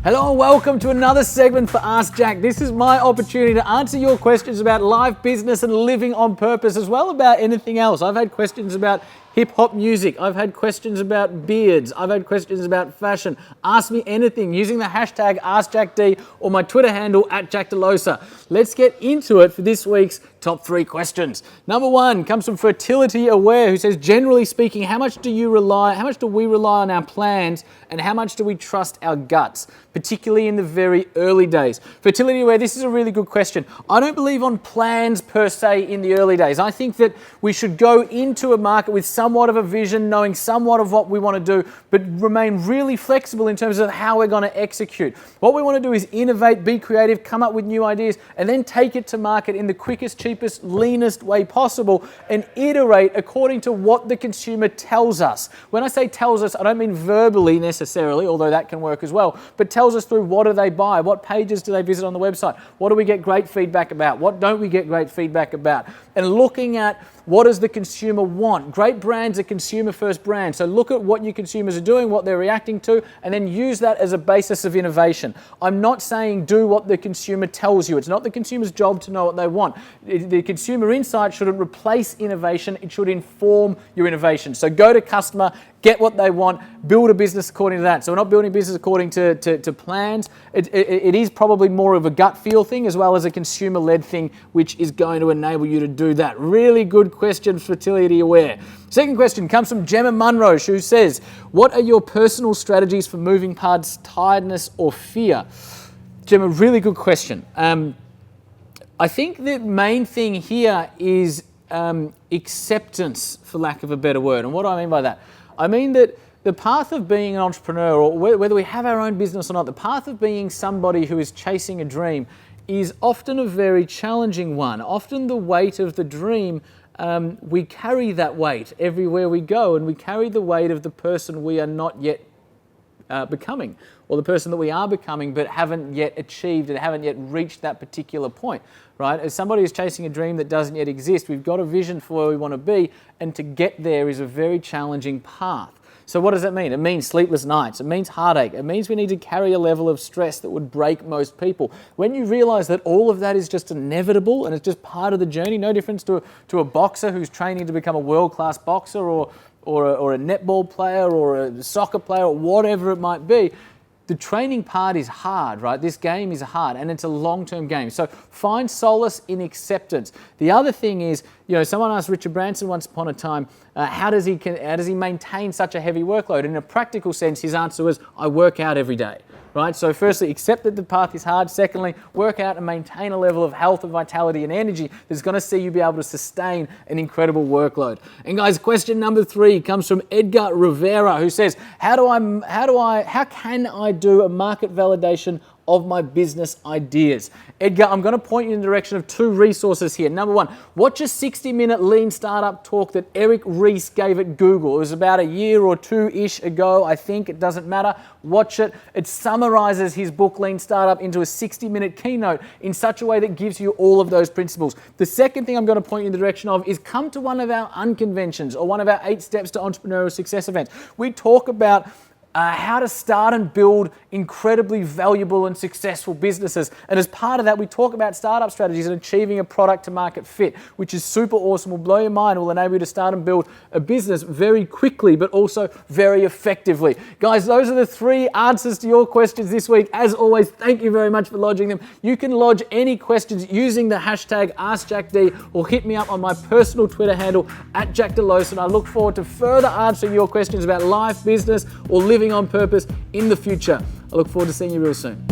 Hello and welcome to another segment for Ask Jack. This is my opportunity to answer your questions about life, business and living on purpose, as well about anything else. I've had questions about hip-hop music. I've had questions about beards. I've had questions about fashion. Ask me anything using the hashtag AskJackD or my Twitter handle @JackDelosa. Let's get into it for this week's top 3 questions. Number 1 comes from Fertility Aware, who says, generally speaking, how much do we rely on our plans and how much do we trust our guts, particularly in the very early days? Fertility Aware, this is a really good question. I don't believe on plans per se in the early days. I think that we should go into a market with somewhat of a vision, knowing somewhat of what we want to do, but remain really flexible in terms of how we're going to execute. What we want to do is innovate, be creative, come up with new ideas, and then take it to market in the quickest, cheapest, leanest way possible and iterate according to what the consumer tells us. When I say tells us, I don't mean verbally necessarily, although that can work as well, but tells us through what do they buy, what pages do they visit on the website, what do we get great feedback about, what don't we get great feedback about, and looking at what does the consumer want. Great brands are consumer first brands, so look at what your consumers are doing, what they're reacting to, and then use that as a basis of innovation. I'm not saying do what the consumer tells you. It's not the consumer's job to know what they want. The consumer insight shouldn't replace innovation, it should inform your innovation. So go to customer, get what they want, build a business according to that. So we're not building business according to plans. It is probably more of a gut feel thing as well as a consumer-led thing, which is going to enable you to do that. Really good question, Fertility Aware. Second question comes from Gemma Munro, who says, what are your personal strategies for moving past tiredness or fear? Gemma, really good question. I think the main thing here is acceptance, for lack of a better word. And what do I mean by that? I mean that the path of being an entrepreneur, or whether we have our own business or not, the path of being somebody who is chasing a dream is often a very challenging one. Often the weight of the dream, we carry that weight everywhere we go, and we carry the weight of the person we are not yet becoming, or the person that we are becoming but haven't yet achieved and haven't yet reached that particular point, right? As somebody who's chasing a dream that doesn't yet exist, we've got a vision for where we want to be, and to get there is a very challenging path. So what does that mean? It means sleepless nights. It means heartache. It means we need to carry a level of stress that would break most people. When you realize that all of that is just inevitable and it's just part of the journey, no difference to a boxer who's training to become a world-class boxer or a netball player or a soccer player or whatever it might be, the training part is hard, right? This game is hard and it's a long-term game. So find solace in acceptance. The other thing is, someone asked Richard Branson once upon a time, how does he maintain such a heavy workload? In a practical sense, his answer was, I work out every day. Right? So firstly, accept that the path is hard. Secondly, work out and maintain a level of health and vitality and energy that's going to see you be able to sustain an incredible workload. And guys, question number 3 comes from Edgar Rivera, who says, how can I do a market validation of my business ideas? Edgar, I'm going to point you in the direction of 2 resources here. Number 1, watch a 60-minute lean startup talk that Eric Ries gave at Google. It was about a year or 2-ish ago, I think. It doesn't matter. Watch it. It summarizes his book, Lean Startup, into a 60-minute keynote in such a way that gives you all of those principles. The second thing I'm going to point you in the direction of is come to one of our unconventions or one of our 8 steps to entrepreneurial success events. We talk about how to start and build incredibly valuable and successful businesses. And as part of that, we talk about startup strategies and achieving a product to market fit, which is super awesome, will blow your mind, will enable you to start and build a business very quickly, but also very effectively. Guys, those are the 3 answers to your questions this week. As always, thank you very much for lodging them. You can lodge any questions using the hashtag AskJackD or hit me up on my personal Twitter handle @JackDelosa. And I look forward to further answering your questions about life, business, or living on purpose in the future. I look forward to seeing you real soon.